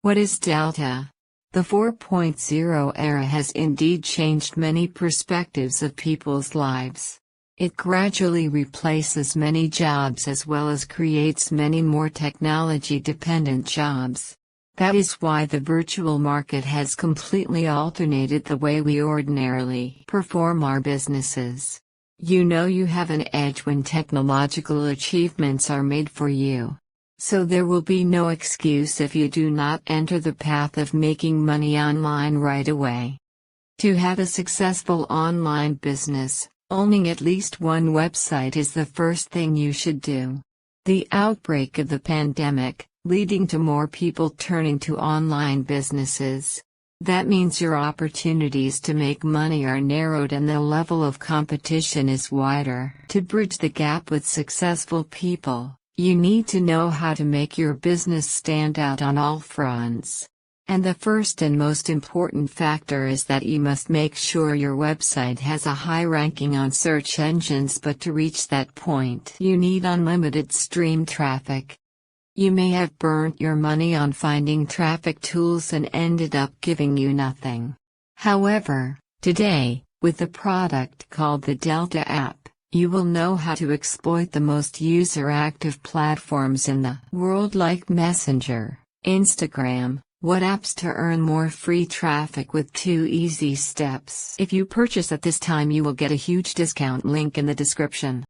What is Delta? The 4.0 era has indeed changed many perspectives of people's lives. It gradually replaces many jobs as well as creates many more technology-dependent jobs. That is why the virtual market has completely alternated the way we ordinarily perform our businesses. You know you have an edge when technological achievements are made for you. So there will be no excuse if you do not enter the path of making money online right away. To have a successful online business, owning at least one website is the first thing you should do. The outbreak of the pandemic, leading to more people turning to online businesses. That means your opportunities to make money are narrowed and the level of competition is wider. To bridge the gap with successful people, you need to know how to make your business stand out on all fronts. And the first and most important factor is that you must make sure your website has a high ranking on search engines, but to reach that point, you need unlimited stream traffic. You may have burnt your money on finding traffic tools and ended up giving you nothing. However, today, with a product called the Delta app, you will know how to exploit the most user-active platforms in the world like Messenger, Instagram, WhatsApp to earn more free traffic with 2 easy steps. If you purchase at this time, you will get a huge discount, link in the description.